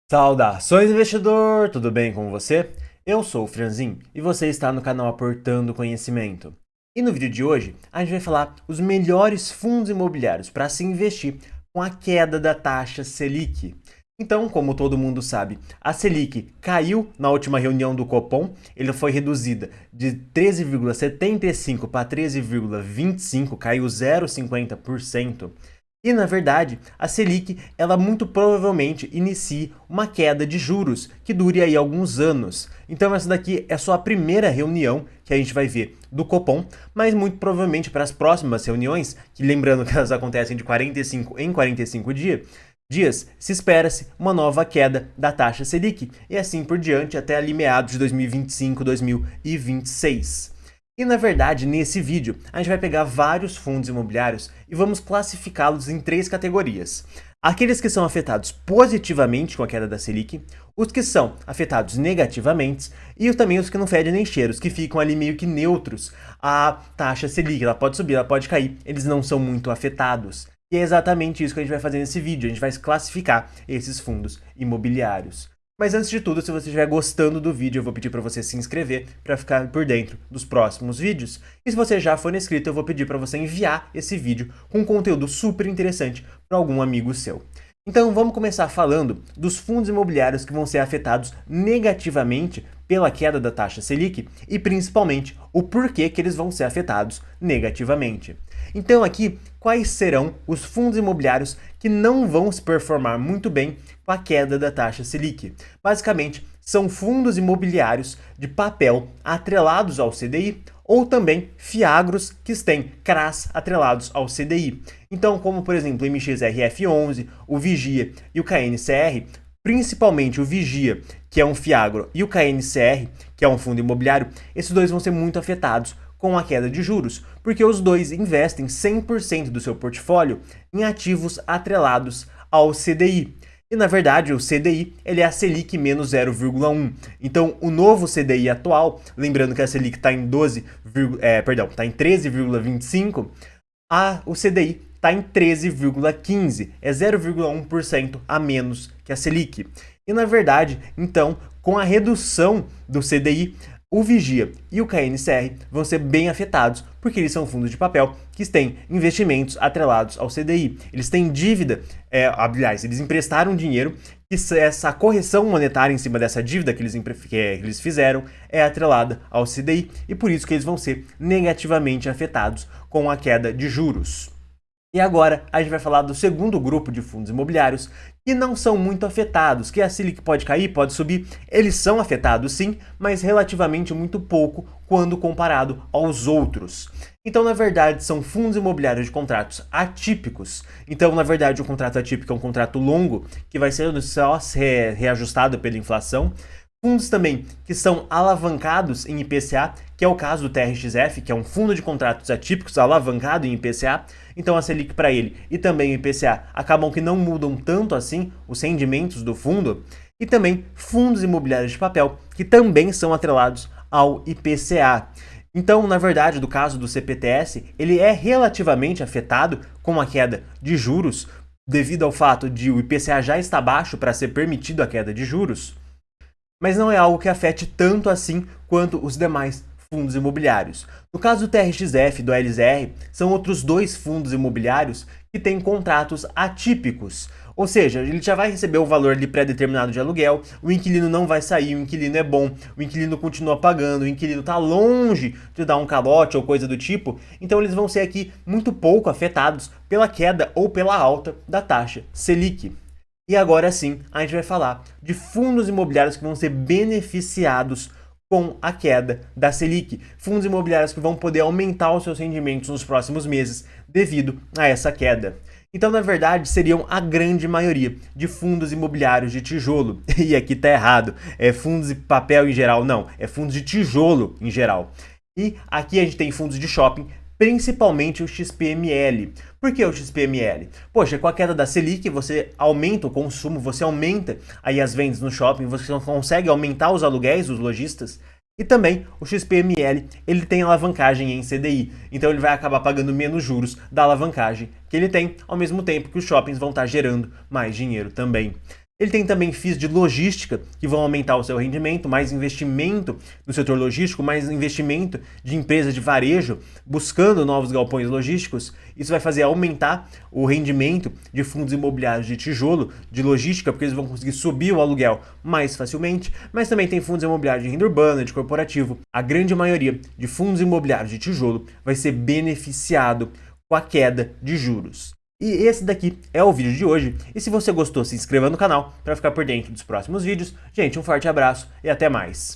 Saudações, investidor! Tudo bem com você? Eu sou o Franzin e você está no canal Aportando Conhecimento. E no vídeo de hoje, a gente vai falar os melhores fundos imobiliários para se investir com a queda da taxa Selic. Então, como todo mundo sabe, a Selic caiu na última reunião do Copom, ele foi reduzida de 13,75 para 13,25, caiu 0,50%. E na verdade, a Selic, ela muito provavelmente inicie uma queda de juros que dure aí alguns anos. Então essa daqui é só a primeira reunião que a gente vai ver do Copom, mas muito provavelmente para as próximas reuniões, que lembrando que elas acontecem de 45 em 45 dias, se espera-se uma nova queda da taxa Selic e assim por diante até ali meados de 2025, 2026. E na verdade, nesse vídeo, a gente vai pegar vários fundos imobiliários e vamos classificá-los em três categorias. Aqueles que são afetados positivamente com a queda da Selic, os que são afetados negativamente e também os que não fedem nem cheiros, que ficam ali meio que neutros. A taxa Selic, ela pode subir, ela pode cair, eles não são muito afetados. E é exatamente isso que a gente vai fazer nesse vídeo, a gente vai classificar esses fundos imobiliários. Mas antes de tudo, se você estiver gostando do vídeo, eu vou pedir para você se inscrever para ficar por dentro dos próximos vídeos. E se você já for inscrito, eu vou pedir para você enviar esse vídeo com um conteúdo super interessante para algum amigo seu. Então vamos começar falando dos fundos imobiliários que vão ser afetados negativamente pela queda da taxa Selic e principalmente o porquê que eles vão ser afetados negativamente. Então aqui, quais serão os fundos imobiliários que não vão se performar muito bem com a queda da taxa Selic? Basicamente, são fundos imobiliários de papel atrelados ao CDI ou também fiagros que têm CRAs atrelados ao CDI. Então, como por exemplo o MXRF11, o Vigia e o KNCR, principalmente o Vigia, que é um fiagro, e o KNCR, que é um fundo imobiliário, esses dois vão ser muito afetados com a queda de juros, porque os dois investem 100% do seu portfólio em ativos atrelados ao CDI. E na verdade o CDI ele é a Selic menos 0,1. Então o novo CDI atual, lembrando que a Selic está em 13,25, o CDI está em 13,15, é 0,1% a menos que a Selic. E na verdade, então, com a redução do CDI, o Vigia e o KNCR vão ser bem afetados, porque eles são fundos de papel que têm investimentos atrelados ao CDI. Eles têm dívida, aliás, eles emprestaram dinheiro e essa correção monetária em cima dessa dívida que eles fizeram é atrelada ao CDI e por isso que eles vão ser negativamente afetados com a queda de juros. E agora a gente vai falar do segundo grupo de fundos imobiliários que não são muito afetados, que a Selic pode cair, pode subir, eles são afetados sim, mas relativamente muito pouco quando comparado aos outros. Então, na verdade, são fundos imobiliários de contratos atípicos. Então, na verdade, o contrato atípico é um contrato longo que vai ser só reajustado pela inflação. Fundos também que são alavancados em IPCA, que é o caso do TRXF, que é um fundo de contratos atípicos alavancado em IPCA. Então a Selic para ele e também o IPCA acabam que não mudam tanto assim os rendimentos do fundo. E também fundos imobiliários de papel, que também são atrelados ao IPCA. Então, na verdade, do caso do CPTS, ele é relativamente afetado com a queda de juros, devido ao fato de o IPCA já estar baixo para ser permitido a queda de juros, mas não é algo que afete tanto assim quanto os demais fundos imobiliários. No caso do TRXF e do LZR, são outros dois fundos imobiliários que têm contratos atípicos. Ou seja, ele já vai receber o valor ali pré-determinado de aluguel, o inquilino não vai sair, o inquilino é bom, o inquilino continua pagando, o inquilino está longe de dar um calote ou coisa do tipo, então eles vão ser aqui muito pouco afetados pela queda ou pela alta da taxa Selic. E agora sim, a gente vai falar de fundos imobiliários que vão ser beneficiados com a queda da Selic. Fundos imobiliários que vão poder aumentar os seus rendimentos nos próximos meses devido a essa queda. Então, na verdade, seriam a grande maioria de fundos imobiliários de tijolo. E aqui tá errado, é fundos de papel em geral, não, é fundos de tijolo em geral. E aqui a gente tem fundos de shopping, principalmente o XPML. Por que o XPML? Poxa, com a queda da Selic, você aumenta o consumo, você aumenta aí as vendas no shopping, você consegue aumentar os aluguéis dos lojistas. E também o XPML, ele tem alavancagem em CDI, então ele vai acabar pagando menos juros da alavancagem que ele tem, ao mesmo tempo que os shoppings vão estar gerando mais dinheiro também. Ele tem também FIIs de logística, que vão aumentar o seu rendimento, mais investimento no setor logístico, mais investimento de empresas de varejo buscando novos galpões logísticos. Isso vai fazer aumentar o rendimento de fundos imobiliários de tijolo, de logística, porque eles vão conseguir subir o aluguel mais facilmente, mas também tem fundos imobiliários de renda urbana, de corporativo. A grande maioria de fundos imobiliários de tijolo vai ser beneficiado com a queda de juros. E esse daqui é o vídeo de hoje. E se você gostou, se inscreva no canal para ficar por dentro dos próximos vídeos. Gente, um forte abraço e até mais.